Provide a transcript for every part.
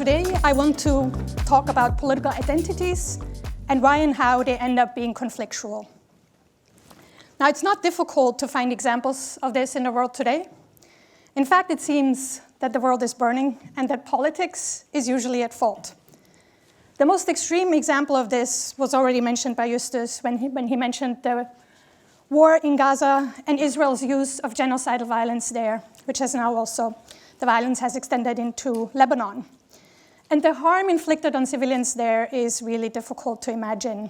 today I want to talk about political identities and why and how they end up being conflictual. Now, it's not difficult to find examples of this in the world today. In fact, it seems that the world is burning and that politics is usually at fault. The most extreme example of this was already mentioned by Justus when he mentioned the war in Gaza and Israel's use of genocidal violence there, which has now also, the violence has extended into Lebanon. And the harm inflicted on civilians there is really difficult to imagine.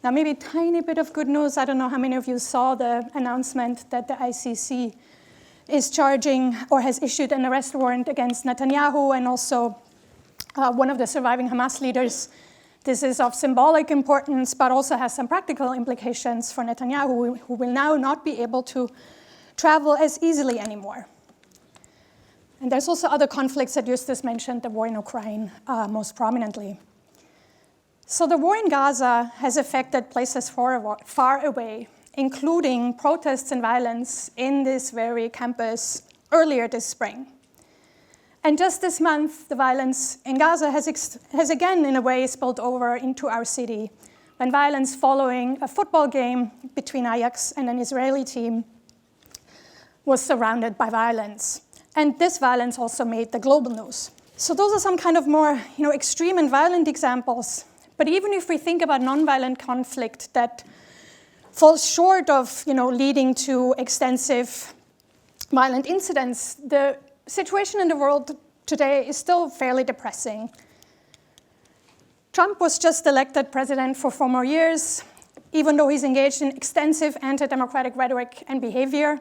Now, maybe a tiny bit of good news. I don't know how many of you saw the announcement that the ICC is charging or has issued an arrest warrant against Netanyahu and also one of the surviving Hamas leaders. This is of symbolic importance, but also has some practical implications for Netanyahu, who will now not be able to travel as easily anymore. And there's also other conflicts that Justus mentioned, the war in Ukraine most prominently. So the war in Gaza has affected places far away, including protests and violence in this very campus earlier this spring. And just this month, the violence in Gaza has again, in a way, spilled over into our city, when violence following a football game between Ajax and an Israeli team was surrounded by violence. And this violence also made the global news. So those are some kind of more extreme and violent examples. But even if we think about nonviolent conflict that falls short of leading to extensive violent incidents, the situation in the world today is still fairly depressing. Trump was just elected president for 4 more years, even though he's engaged in extensive anti-democratic rhetoric and behavior.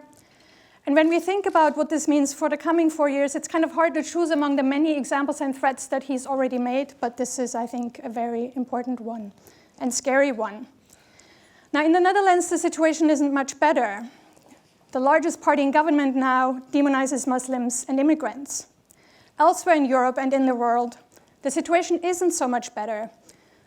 And when we think about what this means for the coming 4 years, it's kind of hard to choose among the many examples and threats that he's already made, but this is, I think, a very important one and scary one. Now, in the Netherlands, the situation isn't much better. The largest party in government now demonizes Muslims and immigrants. Elsewhere in Europe and in the world, the situation isn't so much better.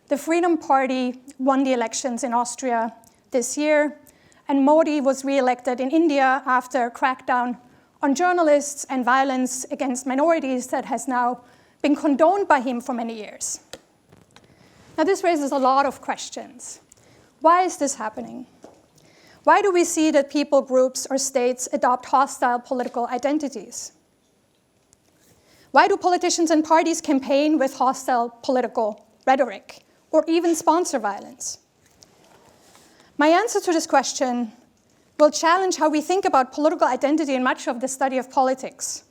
The Freedom Party won the elections in Austria this year, and Modi was re-elected in India after a crackdown on journalists and violence against minorities that has now been condoned by him for many years. Now, this raises a lot of questions. Why is this happening? Why do we see that people, groups, or states adopt hostile political identities? Why do politicians and parties campaign with hostile political rhetoric, or even sponsor violence? My answer to this question will challenge how we think about political identity in much of the study of politics.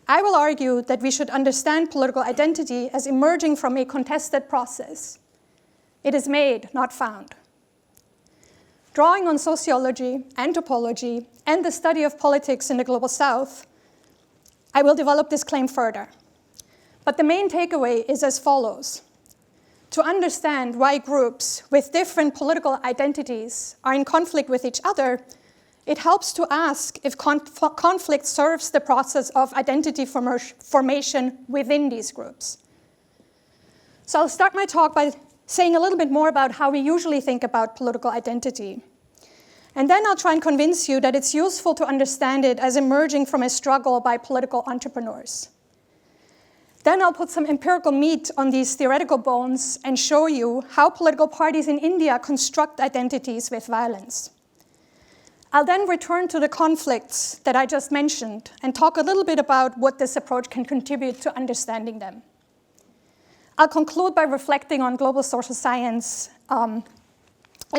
I will argue that we should understand political identity as emerging from a contested process. It is made, not found. Drawing on sociology, anthropology, and the study of politics in the Global South, I will develop this claim further. But the main takeaway is as follows. To understand why groups with different political identities are in conflict with each other, it helps to ask if conflict serves the process of identity formation within these groups. So I'll start my talk by saying a little bit more about how we usually think about political identity. And then I'll try and convince you that it's useful to understand it as emerging from a struggle by political entrepreneurs. Then I'll put some empirical meat on these theoretical bones and show you how political parties in India construct identities with violence. I'll then return to the conflicts that I just mentioned and talk a little bit about what this approach can contribute to understanding them. I'll conclude by reflecting on global social science and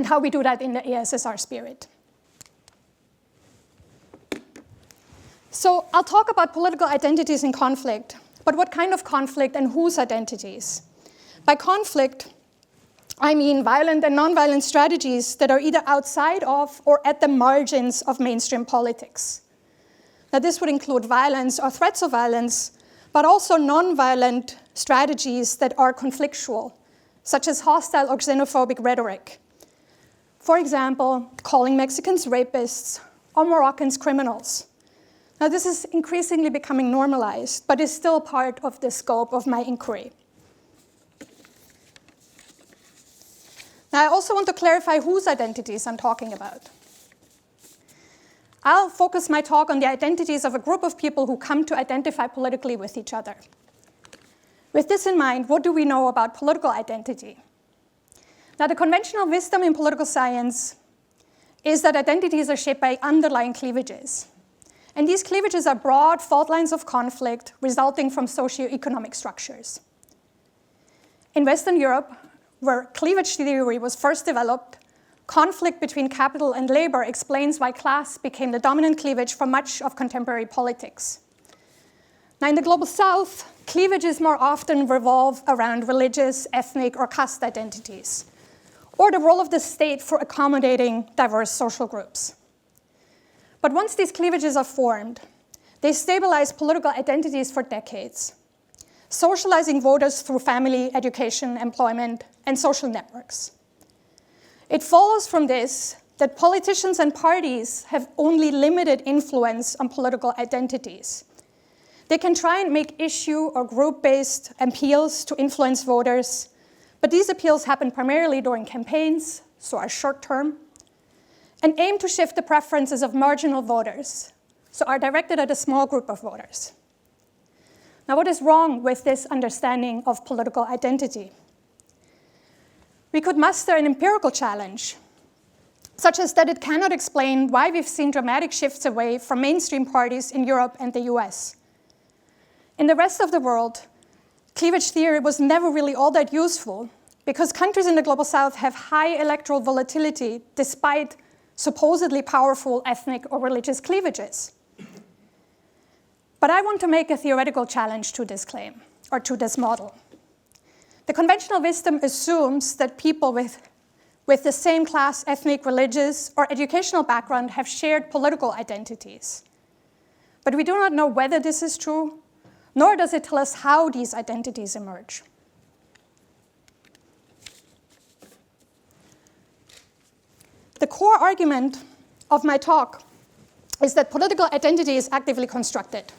how we do that in the AISSR spirit. So I'll talk about political identities in conflict. But what kind of conflict and whose identities? By conflict, I mean violent and nonviolent strategies that are either outside of or at the margins of mainstream politics. Now, this would include violence or threats of violence, but also nonviolent strategies that are conflictual, such as hostile or xenophobic rhetoric. For example, calling Mexicans rapists or Moroccans criminals. Now, this is increasingly becoming normalized, but is still part of the scope of my inquiry. Now, I also want to clarify whose identities I'm talking about. I'll focus my talk on the identities of a group of people who come to identify politically with each other. With this in mind, what do we know about political identity? Now, the conventional wisdom in political science is that identities are shaped by underlying cleavages. And these cleavages are broad fault lines of conflict resulting from socioeconomic structures. In Western Europe, where cleavage theory was first developed, conflict between capital and labor explains why class became the dominant cleavage for much of contemporary politics. Now, in the Global South, cleavages more often revolve around religious, ethnic, or caste identities, or the role of the state for accommodating diverse social groups. But once these cleavages are formed, they stabilize political identities for decades, socializing voters through family, education, employment, and social networks. It follows from this that politicians and parties have only limited influence on political identities. They can try and make issue or group-based appeals to influence voters, but these appeals happen primarily during campaigns, so are short-term, and aim to shift the preferences of marginal voters, so are directed at a small group of voters. Now, what is wrong with this understanding of political identity? We could muster an empirical challenge, such as that it cannot explain why we've seen dramatic shifts away from mainstream parties in Europe and the US. In the rest of the world, cleavage theory was never really all that useful because countries in the Global South have high electoral volatility despite supposedly powerful ethnic or religious cleavages. But I want to make a theoretical challenge to this claim, or to this model. The conventional wisdom assumes that people with the same class, ethnic, religious, or educational background have shared political identities. But we do not know whether this is true, nor does it tell us how these identities emerge. The core argument of my talk is that political identity is actively constructed.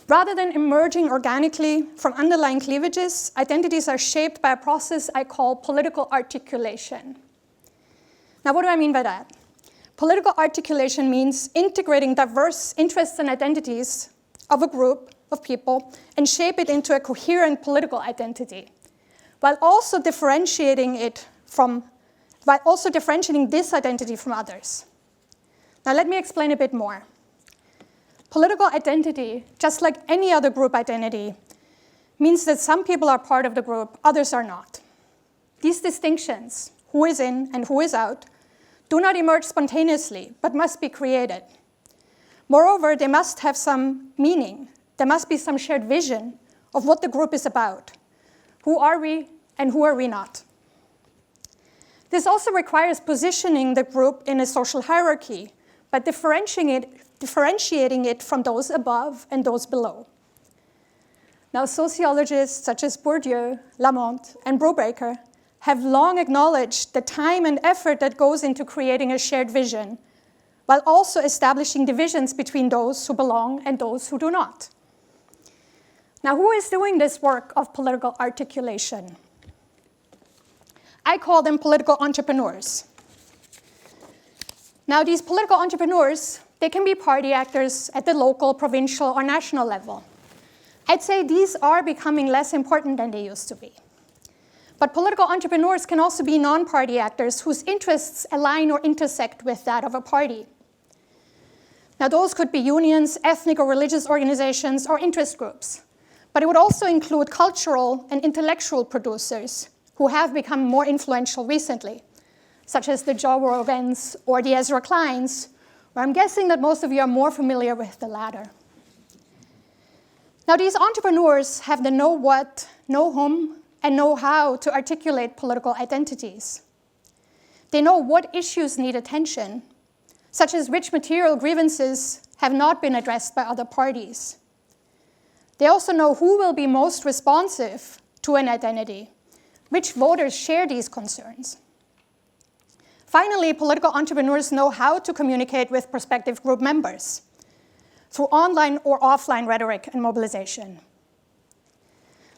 Rather than emerging organically from underlying cleavages, identities are shaped by a process I call political articulation. Now, what do I mean by that? Political articulation means integrating diverse interests and identities of a group of people and shape it into a coherent political identity, while also differentiating this identity from others. Now, let me explain a bit more. Political identity, just like any other group identity, means that some people are part of the group, others are not. These distinctions, who is in and who is out, do not emerge spontaneously, but must be created. Moreover, they must have some meaning. There must be some shared vision of what the group is about. Who are we and who are we not? This also requires positioning the group in a social hierarchy, but differentiating it from those above and those below. Now, sociologists such as Bourdieu, Lamont, and Brubaker have long acknowledged the time and effort that goes into creating a shared vision, while also establishing divisions between those who belong and those who do not. Now, who is doing this work of political articulation? I call them political entrepreneurs. Now, these political entrepreneurs, they can be party actors at the local, provincial, or national level. I'd say these are becoming less important than they used to be. But political entrepreneurs can also be non-party actors whose interests align or intersect with that of a party. Now, those could be unions, ethnic or religious organizations, or interest groups. But it would also include cultural and intellectual producers who have become more influential recently, such as the Joe Rogans or the Ezra Kleins, where I'm guessing that most of you are more familiar with the latter. Now, these entrepreneurs have the know what, know whom, and know how to articulate political identities. They know what issues need attention, such as which material grievances have not been addressed by other parties. They also know who will be most responsive to an identity, which voters share these concerns. Finally, political entrepreneurs know how to communicate with prospective group members through online or offline rhetoric and mobilization.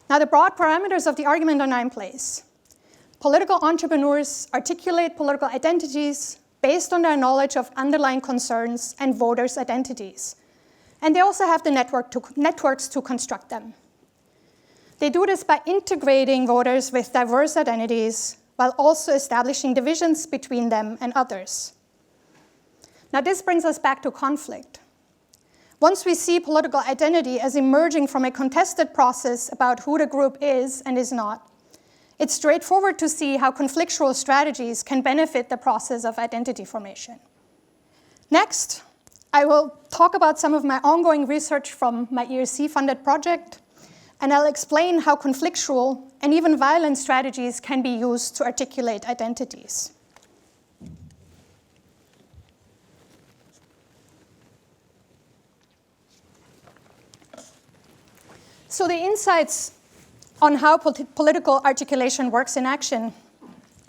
Now, the broad parameters of the argument are now in place. Political entrepreneurs articulate political identities based on their knowledge of underlying concerns and voters' identities. And they also have the networks to construct them. They do this by integrating voters with diverse identities while also establishing divisions between them and others. Now, this brings us back to conflict. Once we see political identity as emerging from a contested process about who the group is and is not, it's straightforward to see how conflictual strategies can benefit the process of identity formation. Next, I will talk about some of my ongoing research from my ERC-funded project, and I'll explain how conflictual and even violent strategies can be used to articulate identities. So the insights on how political articulation works in action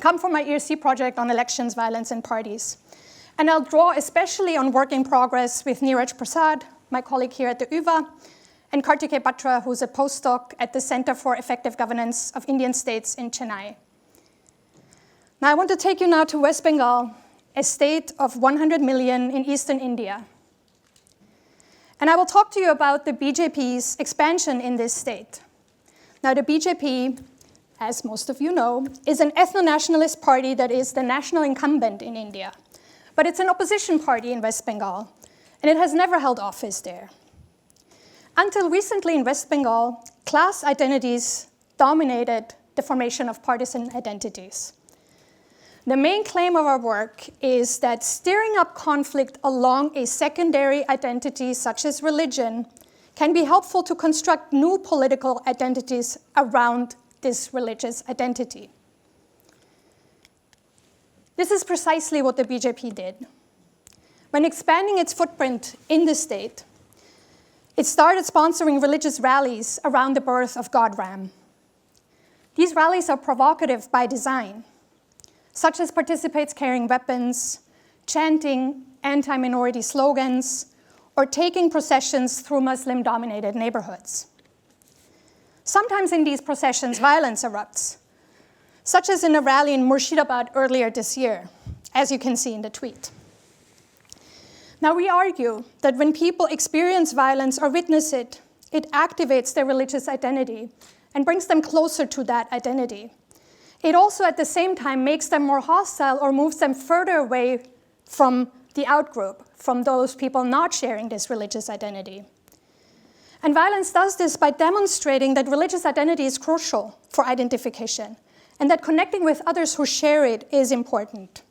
come from my ERC project on elections, violence, and parties. And I'll draw especially on work in progress with Neeraj Prasad, my colleague here at the UVA, and Kartikeya Batra, who's a postdoc at the Center for Effective Governance of Indian States in Chennai. Now I want to take you now to West Bengal, a state of 100 million in eastern India. And I will talk to you about the BJP's expansion in this state. Now, the BJP, as most of you know, is an ethno-nationalist party that is the national incumbent in India. But it's an opposition party in West Bengal, and it has never held office there. Until recently in West Bengal, class identities dominated the formation of partisan identities. The main claim of our work is that stirring up conflict along a secondary identity such as religion can be helpful to construct new political identities around this religious identity. This is precisely what the BJP did. When expanding its footprint in the state, it started sponsoring religious rallies around the birth of God Ram. These rallies are provocative by design, such as participants carrying weapons, chanting anti-minority slogans, or taking processions through Muslim-dominated neighborhoods. Sometimes in these processions, violence erupts, such as in a rally in Murshidabad earlier this year, as you can see in the tweet. Now, we argue that when people experience violence or witness it, it activates their religious identity and brings them closer to that identity. It also, at the same time, makes them more hostile or moves them further away from the outgroup, from those people not sharing this religious identity. And violence does this by demonstrating that religious identity is crucial for identification and that connecting with others who share it is important.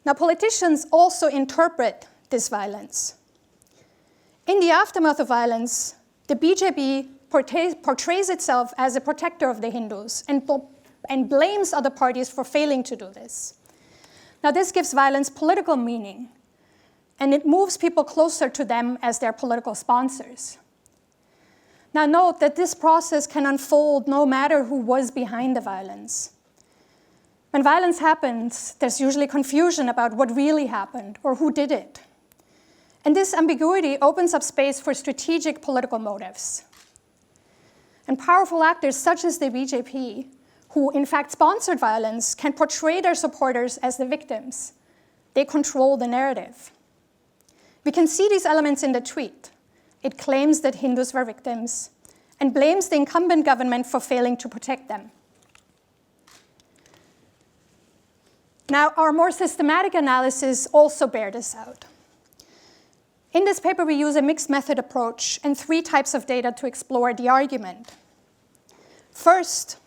Now, politicians also interpret this violence. In the aftermath of violence, the BJP portrays itself as a protector of the Hindus and blames other parties for failing to do this. Now, this gives violence political meaning, and it moves people closer to them as their political sponsors. Now, note that this process can unfold no matter who was behind the violence. When violence happens, there's usually confusion about what really happened or who did it. And this ambiguity opens up space for strategic political motives. And powerful actors such as the BJP, who in fact sponsored violence, can portray their supporters as the victims. They control the narrative. We can see these elements in the tweet. It claims that Hindus were victims and blames the incumbent government for failing to protect them. Now, our more systematic analysis also bear this out. In this paper, we use a mixed method approach and 3 types of data to explore the argument. First,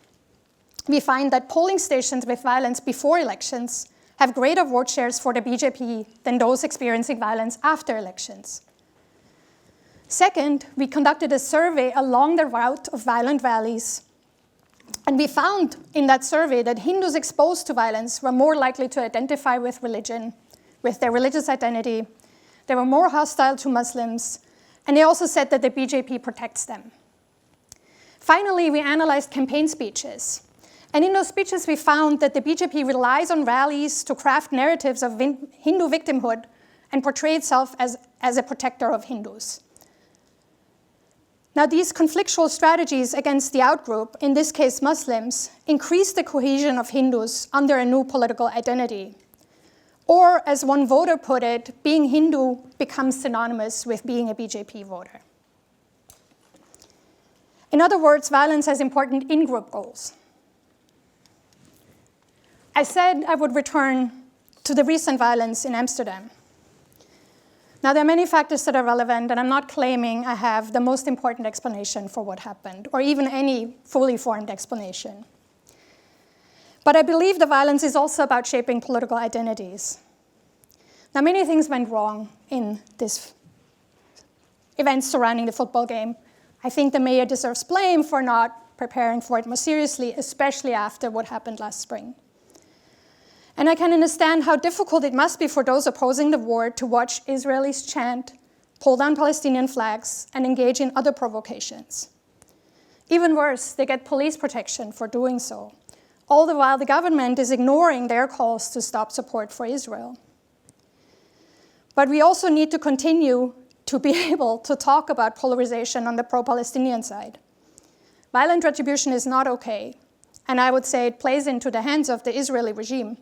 we find that polling stations with violence before elections have greater vote shares for the BJP than those experiencing violence after elections. Second, we conducted a survey along the route of violent rallies, and we found in that survey that Hindus exposed to violence were more likely to identify with religion, with their religious identity. They were more hostile to Muslims, and they also said that the BJP protects them. Finally, we analyzed campaign speeches. And in those speeches, we found that the BJP relies on rallies to craft narratives of Hindu victimhood and portray itself as a protector of Hindus. Now, these conflictual strategies against the outgroup, in this case Muslims, increase the cohesion of Hindus under a new political identity. Or, as one voter put it, being Hindu becomes synonymous with being a BJP voter. In other words, violence has important in-group goals. I said I would return to the recent violence in Amsterdam. Now, there are many factors that are relevant, and I'm not claiming I have the most important explanation for what happened, or even any fully formed explanation. But I believe the violence is also about shaping political identities. Now, many things went wrong in this event surrounding the football game. I think the mayor deserves blame for not preparing for it more seriously, especially after what happened last spring. And I can understand how difficult it must be for those opposing the war to watch Israelis chant, pull down Palestinian flags, and engage in other provocations. Even worse, they get police protection for doing so, all the while the government is ignoring their calls to stop support for Israel. But we also need to continue to be able to talk about polarization on the pro-Palestinian side. Violent retribution is not okay, and I would say it plays into the hands of the Israeli regime.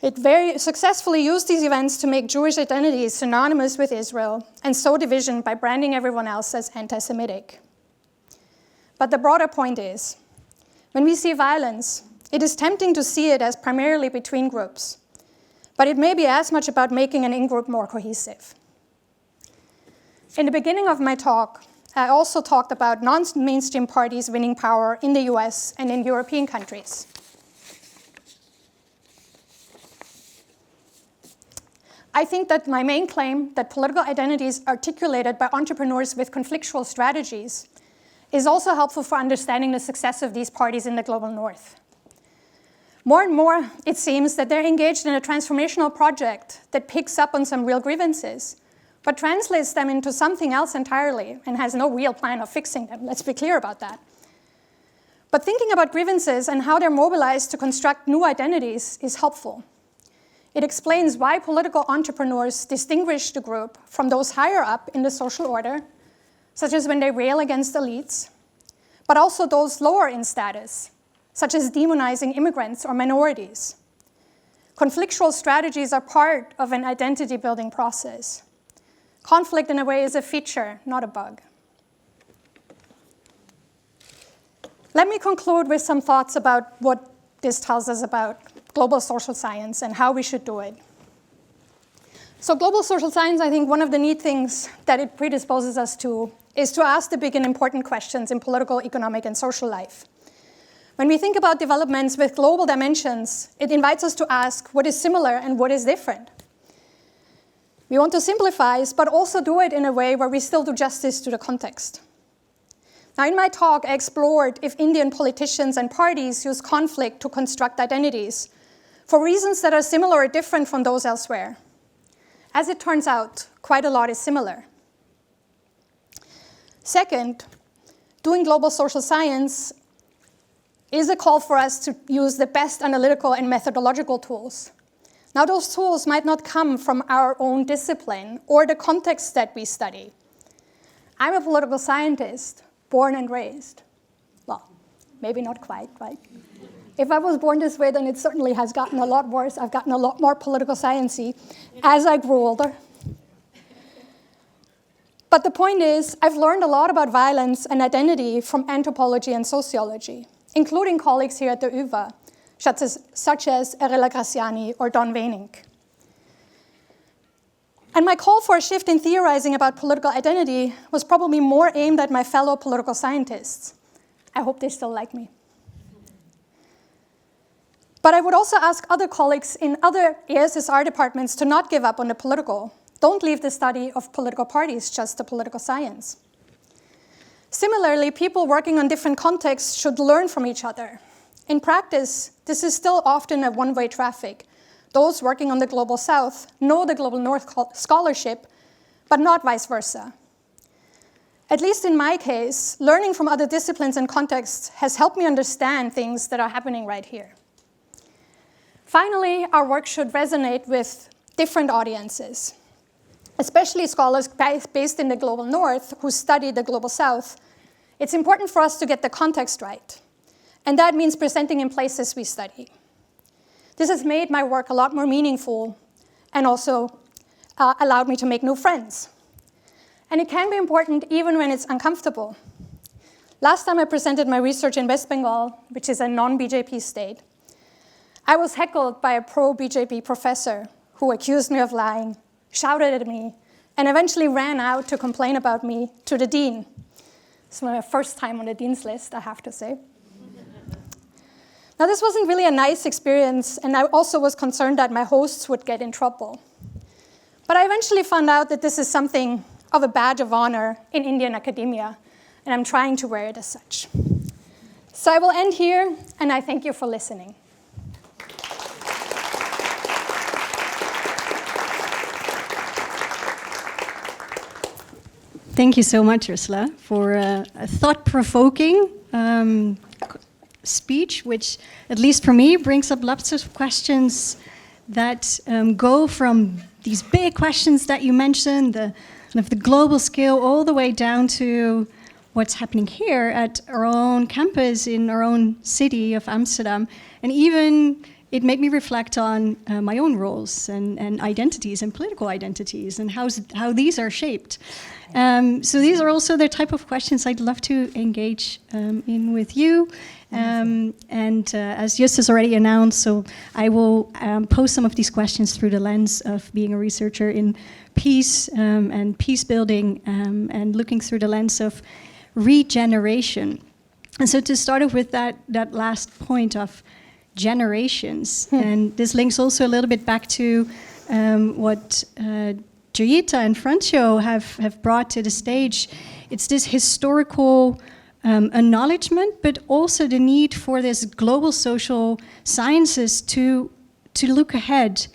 It very successfully used these events to make Jewish identities synonymous with Israel and sow division by branding everyone else as anti-Semitic. But the broader point is, when we see violence, it is tempting to see it as primarily between groups, but it may be as much about making an in-group more cohesive. In the beginning of my talk, I also talked about non-mainstream parties winning power in the US and in European countries. I think that my main claim that political identities articulated by entrepreneurs with conflictual strategies is also helpful for understanding the success of these parties in the global north. More and more, it seems that they're engaged in a transformational project that picks up on some real grievances, but translates them into something else entirely and has no real plan of fixing them. Let's be clear about that. But thinking about grievances and how they're mobilized to construct new identities is helpful. It explains why political entrepreneurs distinguish the group from those higher up in the social order, such as when they rail against elites, but also those lower in status, such as demonizing immigrants or minorities. Conflictual strategies are part of an identity-building process. Conflict, in a way, is a feature, not a bug. Let me conclude with some thoughts about what this tells us about global social science and how we should do it. So global social science, I think one of the neat things that it predisposes us to is to ask the big and important questions in political, economic, and social life. When we think about developments with global dimensions, it invites us to ask what is similar and what is different. We want to simplify, but also do it in a way where we still do justice to the context. Now, in my talk, I explored if Indian politicians and parties use conflict to construct identities for reasons that are similar or different from those elsewhere. As it turns out, quite a lot is similar. Second, doing global social science is a call for us to use the best analytical and methodological tools. Now, those tools might not come from our own discipline or the context that we study. I'm a political scientist, born and raised. Well, maybe not quite, right? If I was born this way, then it certainly has gotten a lot worse. I've gotten a lot more political science-y as I grew older. But the point is, I've learned a lot about violence and identity from anthropology and sociology, including colleagues here at the UvA, such as Ursula Graziani or Don Wenink. And my call for a shift in theorizing about political identity was probably more aimed at my fellow political scientists. I hope they still like me. But I would also ask other colleagues in other AISSR departments to not give up on the political. Don't leave the study of political parties just to political science. Similarly, people working on different contexts should learn from each other. In practice, this is still often a one-way traffic. Those working on the Global South know the Global North scholarship, but not vice versa. At least in my case, learning from other disciplines and contexts has helped me understand things that are happening right here. Finally, our work should resonate with different audiences, especially scholars based in the Global North who study the Global South. It's important for us to get the context right, and that means presenting in places we study. This has made my work a lot more meaningful and also allowed me to make new friends. And it can be important even when it's uncomfortable. last time I presented my research in West Bengal, which is a non-BJP state, I was heckled by a pro-BJP professor who accused me of lying, shouted at me, and eventually ran out to complain about me to the dean. It's my first time on the dean's list, I have to say. Now, this wasn't really a nice experience, and I also was concerned that my hosts would get in trouble. But I eventually found out that this is something of a badge of honor in Indian academia, and I'm trying to wear it as such. So I will end here, and I thank you for listening. Thank you so much, Ursula, for a thought-provoking speech, which, at least for me, brings up lots of questions that go from these big questions that you mentioned, the global scale, all the way down to what's happening here at our own campus in our own city of Amsterdam. And even it made me reflect on my own roles and identities and political identities and how these are shaped. So these are also the type of questions I'd love to engage in with you. As Just has already announced, so I will pose some of these questions through the lens of being a researcher in peace and peace building and looking through the lens of regeneration. And so to start off with that last point of generations, and this links also a little bit back to what Joyita and Francio have brought to the stage. It's this historical acknowledgement, but also the need for this global social sciences to look ahead,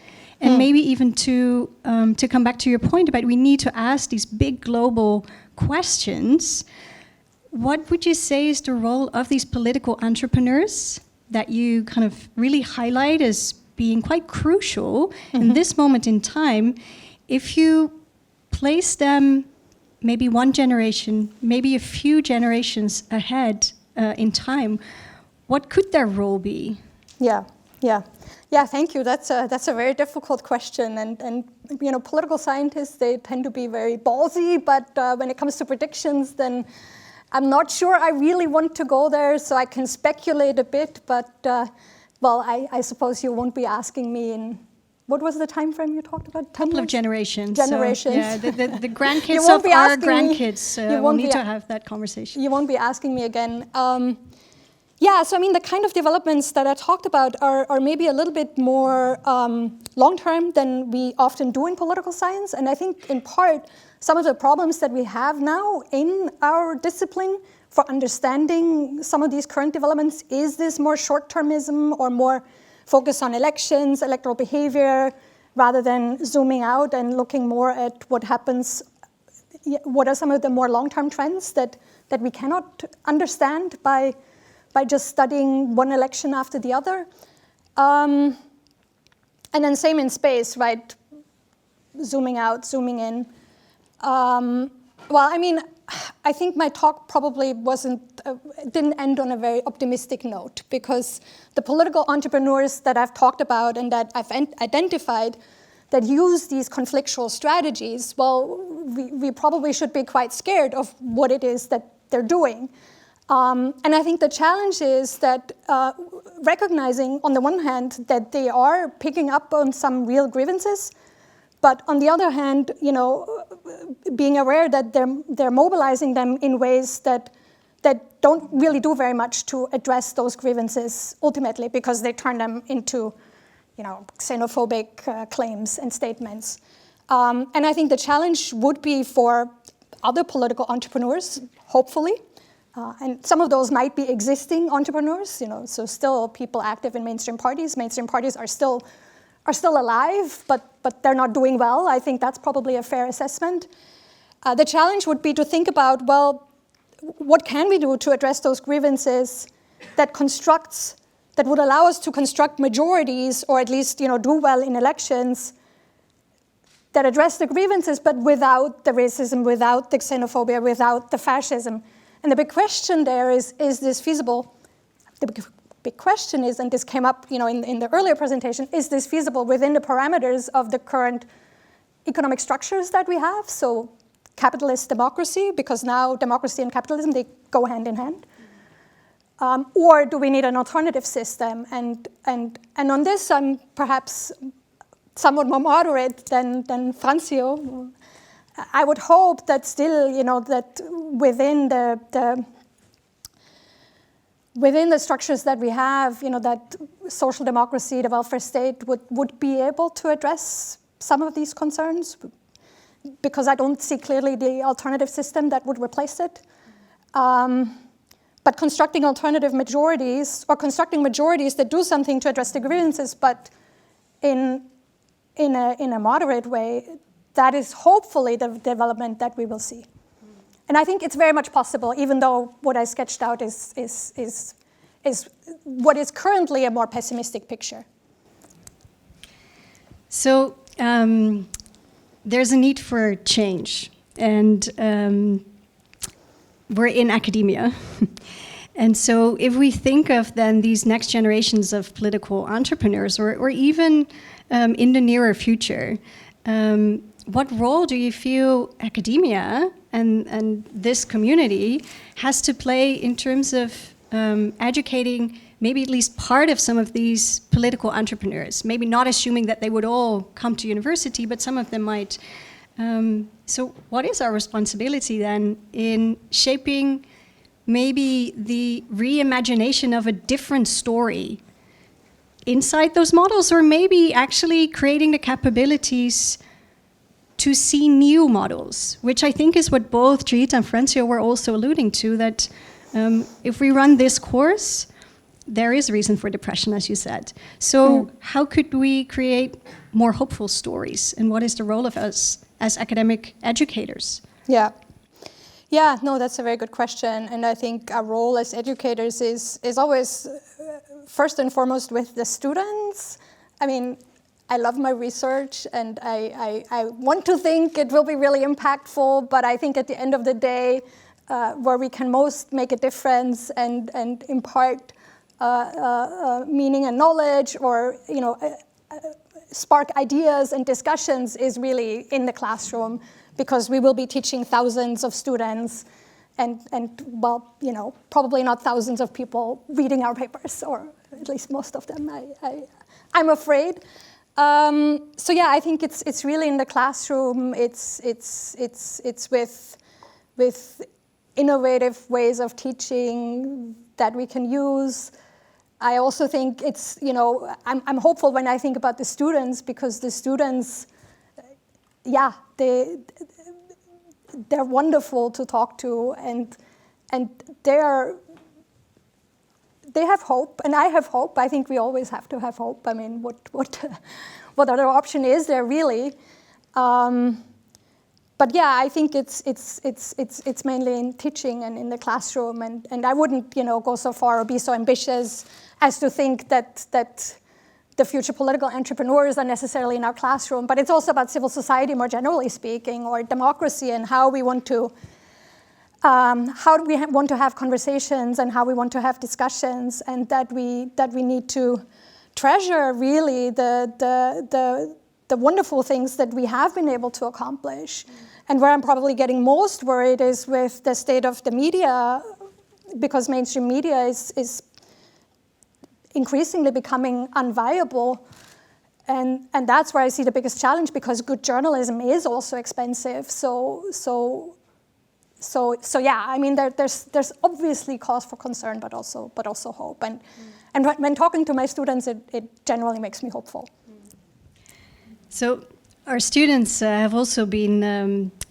and maybe even to come back to your point about we need to ask these big global questions. What would you say is the role of these political entrepreneurs that you kind of really highlight as being quite crucial in this moment in time? If you place them maybe one generation, maybe a few generations ahead in time, what could their role be? Yeah, thank you. That's a very difficult question. And you know, political scientists, they tend to be very ballsy, but when it comes to predictions, then I'm not sure I really want to go there, so I can speculate a bit, but well, I suppose you won't be asking me in, what was the time frame you talked about? 10 couple years? Of generations. Generations. So, yeah, the grandkids of our grandkids will need to have that conversation. You won't be asking me again. Yeah, so I mean, the kind of developments that I talked about are maybe a little bit more long-term than we often do in political science, and I think in part, some of the problems that we have now in our discipline for understanding some of these current developments is this more short-termism or more focus on elections, electoral behavior, rather than zooming out and looking more at what happens, what are some of the more long-term trends that we cannot understand by just studying one election after the other. And then same in space, right? Zooming out, zooming in. Well, I mean, I think my talk probably didn't end on a very optimistic note, because the political entrepreneurs that I've talked about and that I've identified that use these conflictual strategies, well, we probably should be quite scared of what it is that they're doing. And I think the challenge is that recognizing, on the one hand, that they are picking up on some real grievances, but on the other hand, you know, being aware that they're mobilizing them in ways that don't really do very much to address those grievances ultimately, because they turn them into, you know, xenophobic claims and statements. And I think the challenge would be for other political entrepreneurs, hopefully, and some of those might be existing entrepreneurs, you know, so still people active in mainstream parties. Mainstream parties are still alive, but they're not doing well. I think that's probably a fair assessment. The challenge would be to think about, well, what can we do to address those grievances that would allow us to construct majorities, or at least, you know, do well in elections that address the grievances, but without the racism, without the xenophobia, without the fascism. And the big question there is this feasible? The big question is, and this came up, you know, in the earlier presentation, is this feasible within the parameters of the current economic structures that we have? So capitalist democracy, because now democracy and capitalism, they go hand in hand? Or do we need an alternative system? And on this, I'm perhaps somewhat more moderate than Francio. I would hope that still, that within the structures that we have, that social democracy, the welfare state would be able to address some of these concerns, because I don't see clearly the alternative system that would replace it. But constructing alternative majorities, or constructing majorities that do something to address the grievances, but in a moderate way, that is hopefully the development that we will see. And I think it's very much possible, even though what I sketched out is what is currently a more pessimistic picture. So there's a need for change, and we're in academia. And so if we think of then these next generations of political entrepreneurs, or even in the nearer future, what role do you feel academia and this community has to play in terms of educating maybe at least part of some of these political entrepreneurs? Maybe not assuming that they would all come to university, but some of them might. So what is our responsibility then in shaping maybe the reimagination of a different story inside those models, or maybe actually creating the capabilities to see new models, which I think is what both Judith and Francio were also alluding to, that if we run this course, there is reason for depression, as you said. So how could we create more hopeful stories, and what is the role of us as academic educators? Yeah, no, that's a very good question. And I think our role as educators is always first and foremost with the students. I mean, I love my research, and I want to think it will be really impactful, but I think at the end of the day, where we can most make a difference and impart meaning and knowledge, or spark ideas and discussions, is really in the classroom, because we will be teaching thousands of students, and well, probably not thousands of people reading our papers, or at least most of them, I'm afraid. So yeah, I think it's really in the classroom. It's with innovative ways of teaching that we can use. I also think it's, I'm hopeful when I think about the students, because the students, they're wonderful to talk to, and they have hope, and I have hope. I think we always have to have hope. I mean, what other option is there really? But yeah, I think it's mainly in teaching and in the classroom, and I wouldn't go so far or be so ambitious as to think that the future political entrepreneurs are necessarily in our classroom. But it's also about civil society, more generally speaking, or democracy, and how we want to want to have conversations, and how we want to have discussions, and that we need to treasure really the wonderful things that we have been able to accomplish. And where I'm probably getting most worried is with the state of the media, because mainstream media is increasingly becoming unviable. And that's where I see the biggest challenge, because good journalism is also expensive. So yeah, I mean, there's obviously cause for concern, but also hope. And when talking to my students, it generally makes me hopeful. So our students have also been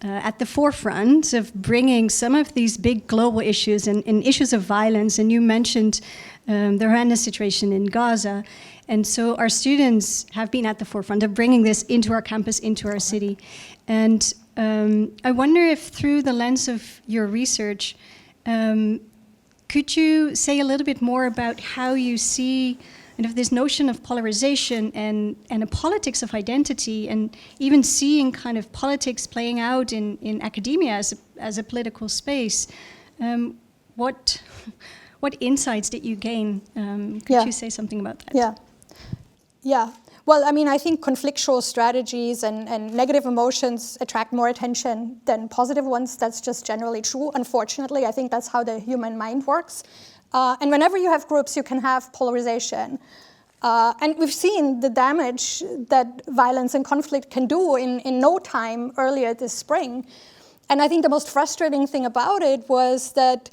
at the forefront of bringing some of these big global issues and issues of violence. And you mentioned the horrendous situation in Gaza. And so our students have been at the forefront of bringing this into our campus, into our city. And I wonder if, through the lens of your research, could you say a little bit more about how you see this notion of polarization and a politics of identity, and even seeing kind of politics playing out in academia as a political space? What insights did you gain? Could you say something about that? Yeah. Well, I mean, I think conflictual strategies and negative emotions attract more attention than positive ones. That's just generally true. Unfortunately, I think that's how the human mind works. And whenever you have groups, you can have polarization. And we've seen the damage that violence and conflict can do in no time earlier this spring. And I think the most frustrating thing about it was that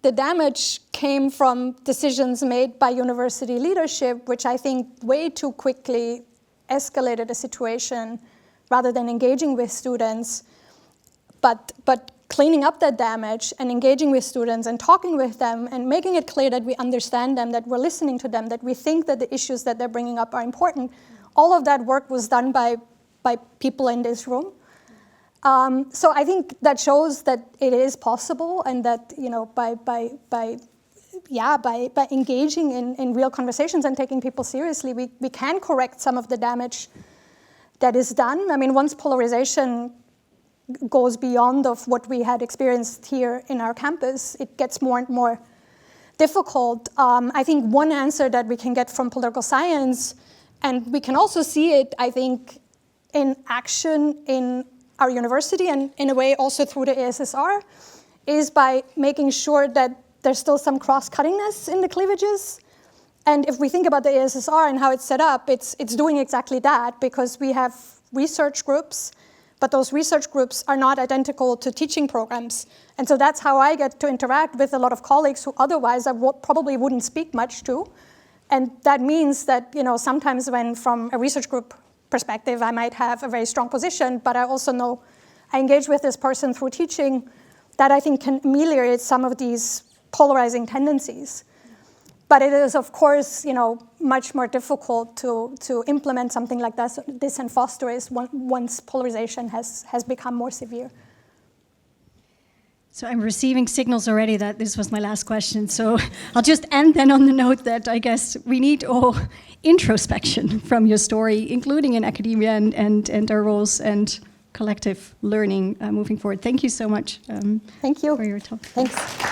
the damage came from decisions made by university leadership, which I think way too quickly escalated the situation rather than engaging with students. But cleaning up that damage and engaging with students and talking with them and making it clear that we understand them, that we're listening to them, that we think that the issues that they're bringing up are important, all of that work was done by people in this room. So I think that shows that it is possible, and that, you know, by engaging in real conversations and taking people seriously, we can correct some of the damage that is done. I mean, once polarization goes beyond of what we had experienced here in our campus, it gets more and more difficult. I think one answer that we can get from political science, and we can also see it, I think, in action in our university, and in a way also through the AISSR, is by making sure that there's still some cross-cuttingness in the cleavages. And if we think about the AISSR and how it's set up, it's doing exactly that, because we have research groups, but those research groups are not identical to teaching programs. And so that's how I get to interact with a lot of colleagues who otherwise I probably wouldn't speak much to. And that means that, you know, sometimes when from a research group perspective, I might have a very strong position, but I also know I engage with this person through teaching, that I think can ameliorate some of these polarizing tendencies. But it is, of course, you know, much more difficult to implement something like this and foster it once polarization has become more severe. So I'm receiving signals already that this was my last question. So I'll just end then on the note that I guess we need all introspection from your story, including in academia and our roles and collective learning moving forward. Thank you so much. Thank you for your talk. Thanks.